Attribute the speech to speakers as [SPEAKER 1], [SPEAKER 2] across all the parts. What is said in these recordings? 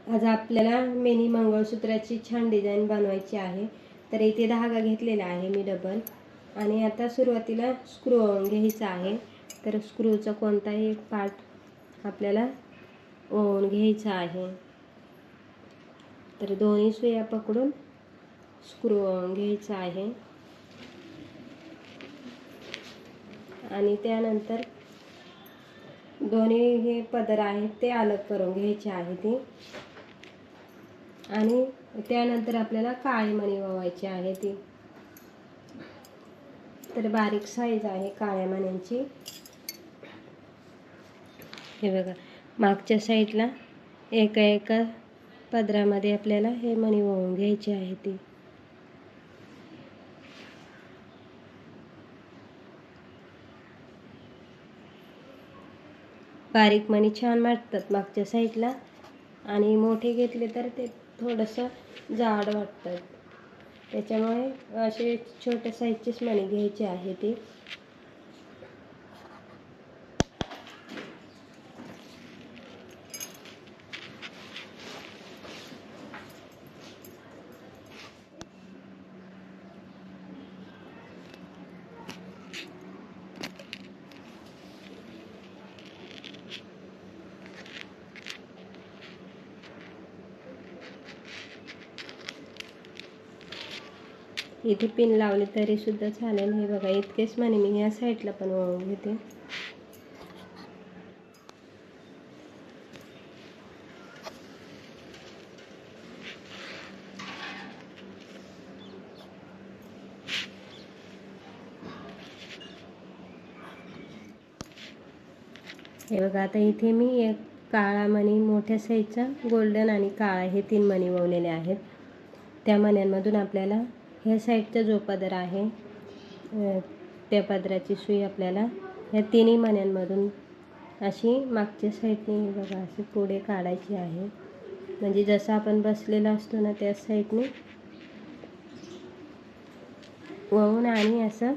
[SPEAKER 1] आज आपल्याला मिनी मंगळसूत्राची छान डिझाईन बनवायची आहे। तर इथे धागा घेतलेला आहे मी डबल, आणि आता सुरुवातीला स्क्रू ओवून घ्यायचा आहे। तर स्क्रूचा कोणताही एक पार्ट आपल्याला ओवून घ्यायचा आहे। तर दोन्ही सुया पकडून स्क्रू ओवून घ्यायचा आहे, आणि त्यानंतर दोन्ही हे पदर आहेत ते अलग करून घ्यायचे आहे ते, आणि त्यानंतर आपल्याला काळी मणी ओवायची आहे ती। तर बारीक साईज आहे काळ्या मण्यांची। हे बघा, मागच्या साईडला एका एका पदरामध्ये आपल्याला हे मणी ओवून घ्यायचे आहे ती। बारीक मणी छान वाटतात मागच्या साईडला, आणि मोठे घेतले तर ते थोडंसं जाड वाटतात, त्याच्यामुळे असे छोट्या साईजचेच मणी घ्यायचे आहे ते। इथे पिन लावले तरी सुद्धा चालेल। हे बघा, इतकेच मणी मी या साईडला पण ओवून घेते। हे बघा, आता इथे मी एक काळा मणी मोठ्या साईजचा, गोल्डन आणि काळा हे 3 मणी ओवलेले आहेत। त्या मण्यांमधून आपल्याला ह्या साईडचा जो पदर आहे त्या पदराची सुई आपल्याला ह्या तिन्ही मण्यांमधून अशी मागच्या साईडने बघा अशी पुढे काढायची आहे। म्हणजे जसं आपण बसलेला असतो ना त्या साईडने ओवून आणि असं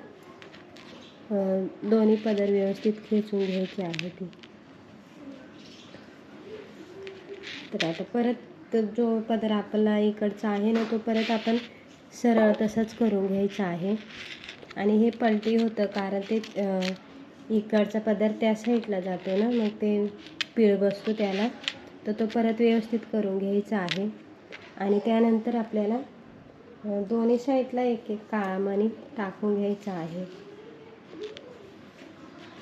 [SPEAKER 1] दोन्ही पदर व्यवस्थित खेचून घ्यायचे आहे ती। तर आता परत जो पदर आपला इकडचा आहे ना तो परत आपण सरळ तसंच करून घ्यायचा आहे। आणि हे पलटी होतं कारण ते इकडचा पदर त्या साईडला जातो ना, मग ते पीळ बसतो त्याला, तर तो परत व्यवस्थित करून घ्यायचा आहे। आणि त्यानंतर आपल्याला दोन्ही साईडला एक एक काळा मणी टाकून घ्यायचा आहे।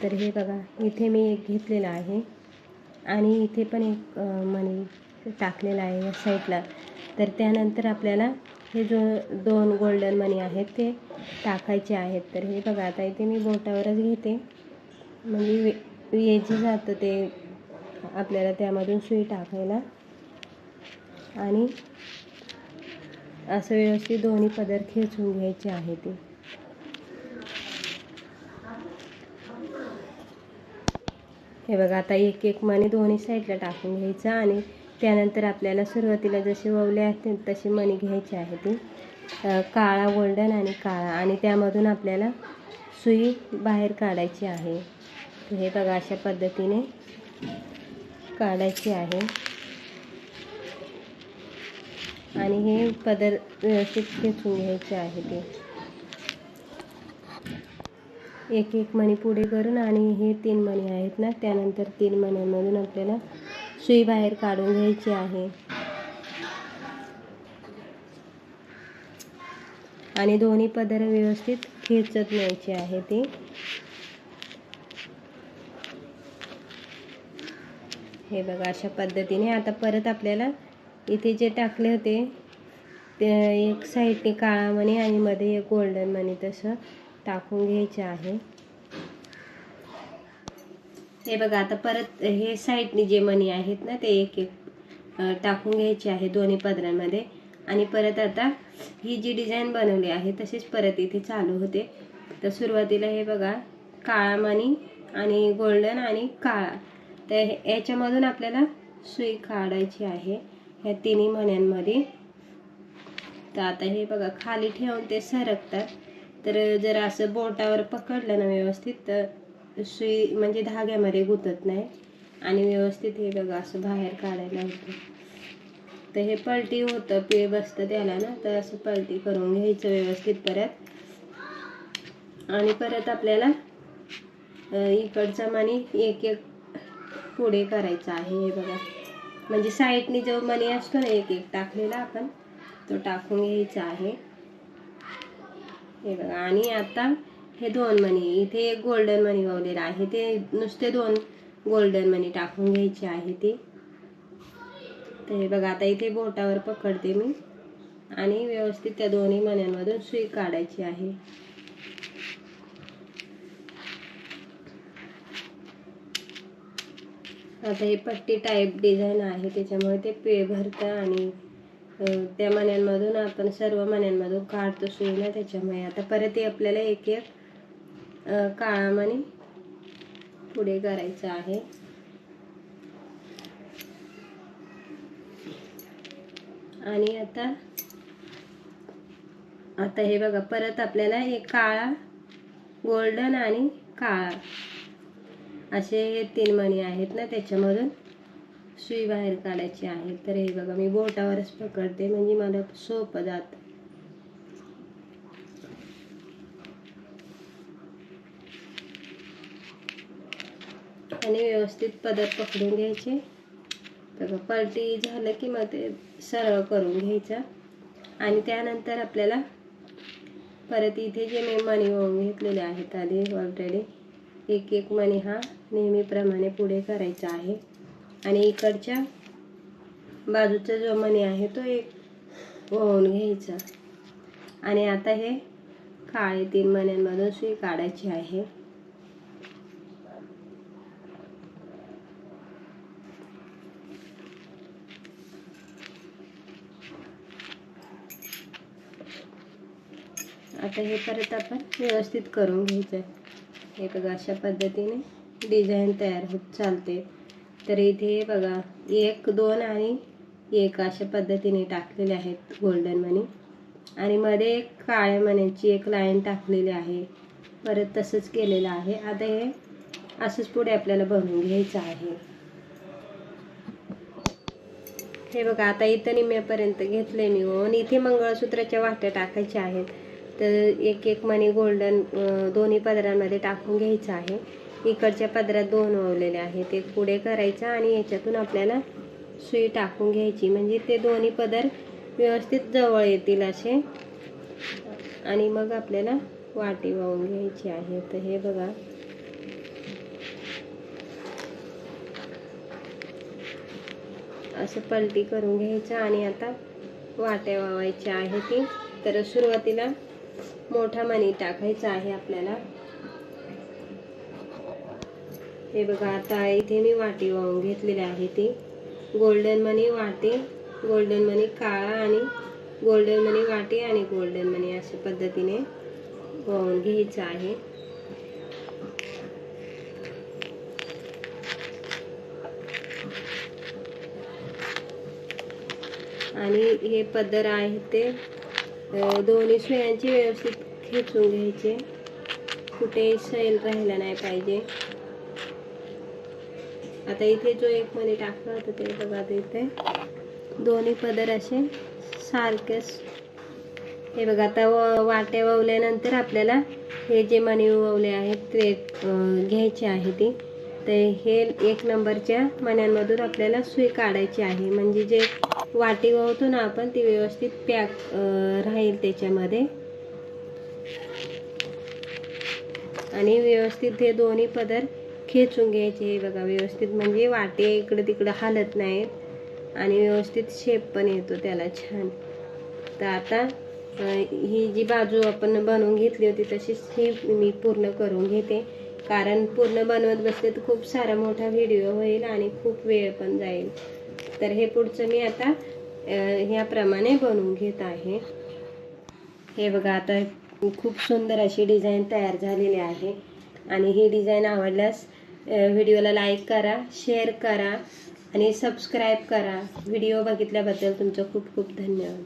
[SPEAKER 1] तर हे बघा, इथे मी एक घेतलेला आहे आणि इथे पण एक मणी टाकलेला आहे या साईडला। तर त्यानंतर आपल्याला हे जो 2 गोल्डन मणी आहेत ते टाकायचे आहेत। तर हे बघा, आता इथे मी बोटावरच घेते, म्हणजे इझी जातं ते आपल्याला त्यामधून सुई टाकायला। आणि असं व्यवस्थित दोन्ही पदर खेचून घ्यायचे आहे ते। हे बघा, आता एक एक मणी दोन्ही साईडला टाकून घ्यायचा, आणि त्यानंतर आपल्याला सुरुवातीला जसे ओवले आहेत तसे मणी घ्यायचे आहे ते काळा, गोल्डन आणि काळा, आणि त्यामधून आपल्याला सुई बाहेर काढायची आहे। हे बघा, अशा पद्धतीने काढायची आहे, आणि हे पदर व्यवस्थित खेचून घ्यायचे आहे ते। एक एक मणी पुढे करून, आणि हे 3 मणी आहेत ना, त्यानंतर 3 मण्यांमधून आपल्याला सुई बाहेर काढून घ्यायची आहे, आणि दोन्ही पदर व्यवस्थित खेचत न्यायचे आहे ते। हे बघा, अशा पद्धतीने आता परत आपल्याला इथे जे टाकले होते ते एक साईडने काळा मणी आणि मध्ये एक गोल्डन मणी तसं टाकून घ्यायचे आहे। हे बघा, आता परत हे साईडने जे मणी आहेत ना ते एक एक टाकून घ्यायचे आहे दोन्ही पदरांमध्ये। आणि परत आता ही जी डिझाईन बनवली आहे तशीच परत इथे चालू होते। तर सुरुवातीला हे बघा, काळा मणी आणि गोल्डन आणि काळा, तर याच्यामधून आपल्याला सुई काढायची आहे ह्या तिन्ही मण्यांमध्ये। तर आता हे बघा, खाली ठेवून ते सरकतात, तर जर असं बोटावर पकडलं ना व्यवस्थित तर सुई म्हणजे धाग्यामध्ये गुतत नाही, आणि व्यवस्थित हे बघा असं बाहेर काढायला होतं। तर हे पलटी होतं, पीळ बसतं त्याला ना, तर असं पलटी करून घ्यायचं व्यवस्थित परत. आणि परत आपल्याला इकडचा मणी एक एक पुढे करायचा आहे. हे बघा, म्हणजे साईडनी जो मणी असतो ना एक एक टाकलेला आपण, तो टाकून घ्यायचा आहे. हे बघा, आणि आता हे 2 मणी, इथे एक गोल्डन मणी ववलेला आहे, ते नुसते 2 गोल्डन मणी टाकून घ्यायचे आहे ते. तर हे बघा, आता इथे बोटावर पकडते मी आणि व्यवस्थित त्या दोन्ही मण्यांमधून सुई काढायची आहे. आता हे पट्टी टाईप डिझाईन आहे, त्याच्यामुळे ते पीळ भरतं आणि त्या मण्यांमधून आपण सर्व मण्यांमधून काढतो सुई ना, त्याच्यामुळे आता परत हे आपल्याला एक एक काळा मणी पुढे करायचा आहे. आणि आता हे बघा, परत आपल्याला एक काळा, गोल्डन आणि काळा असे हे 3 मणी आहेत ना, त्याच्यामधून सुई बाहेर काढायची आहे. तर हे बघा, मी बोटावरच पकडते म्हणजे मला सोपं जातं. आणि व्यवस्थित पदर पकडून घ्यायचे. बघा, पलटी झालं की मग ते सरळ करून घ्यायचं. आणि त्यानंतर आपल्याला परत इथे जे मी मणी वळून घेतलेले आहेत आधी ऑलरेडी, एक एक मणी हा नेहमीप्रमाणे पुढे करायचा आहे. आणि इकडच्या बाजूचा जो मणी आहे तो एक वळून घ्यायचा. आणि आता हे काळे 3 मण्यांमधून सुई काढायची आहे. आता हे परत आपण व्यवस्थित करून घ्यायचं. हे बघा, अशा पद्धतीने डिझाईन तयार होत चालते. तर इथे बघा, 1 2 आणि 1 अशा पद्धतीने टाकलेले आहेत गोल्डन मणी. आणि मध्ये एक काळ्या मण्यांची एक लाईन टाकलेली आहे, परत तसंच केलेलं आहे. आता हे असंच पुढे आपल्याला बनवून घ्यायचं आहे. हे बघा, आता इथं निम्म्यापर्यंत घेतले मी आणि इथे मंगळसूत्राच्या वाट्या टाकायच्या आहेत. तर एक एक मणी गोल्डन दोन्ही पदरांमध्ये टाकून घ्यायचं आहे. इकडच्या पदरात 2 ओवलेले आहेत, एक पुढे करायचा आणि याच्यातून आपल्याला सुई टाकून घ्यायची, म्हणजे ते दोन्ही पदर व्यवस्थित जवळ येतील असे. आणि मग आपल्याला वाटी वाहून घ्यायची आहे. तर हे बघा, असं पलटी करून घ्यायचं आणि आता वाट्या वावायच्या आहे ती. तर सुरुवातीला मोठा मणी टाकायचा आहे आपल्याला. हे बघा, आता इथे मी वाटी वाहून घेतलेली आहे ती. गोल्डन मणी वाटी, गोल्डन मणी काळा आणि गोल्डन मणी वाटी आणि गोल्डन मणी अशा पद्धतीने वाहून घ्यायचं आहे. आणि हे पदर आहे ते दोन्ही सुयांची व्यवस्थित खेचून घ्यायचे, कुठे सैल राहिला नाही पाहिजे. आता इथे जो एक मणी टाकला होता ते बघा, इथे दोन्ही पदर असे सारखेच. हे बघा, आता वाट्या ववल्यानंतर आपल्याला हे जे मणी ववले आहेत ते घ्यायचे आहे ती. तर हे 1 नंबरच्या मण्यांमधून आपल्याला सुई काढायची आहे, म्हणजे जे वाटी वळतो ना आपण ती व्यवस्थित पॅक राहील त्याच्यामध्ये. आणि व्यवस्थित हे दोन्ही पदर खेचून घ्यायचे. हे बघा, व्यवस्थित म्हणजे वाटी इकडे तिकडे हालत नाहीत आणि व्यवस्थित शेप पण येतो त्याला छान. तर आता ही जी बाजू आपण बनवून घेतली होती तशीच ही मी पूर्ण करून घेते, कारण पूर्ण बनवत बसले तर खूप सारा मोठा व्हिडिओ होईल आणि खूप वेळ पण जाईल. तर हे पुढचं मी आता ह्याप्रमाणे बनवून घेत आहे. हे बघा, आता खूप सुंदर अशी डिझाईन तयार झालेली आहे. आणि ही डिझाईन आवडल्यास व्हिडिओला लाईक करा, शेअर करा आणि सबस्क्राईब करा. व्हिडिओ बघितल्याबद्दल तुमचं खूप खूप धन्यवाद.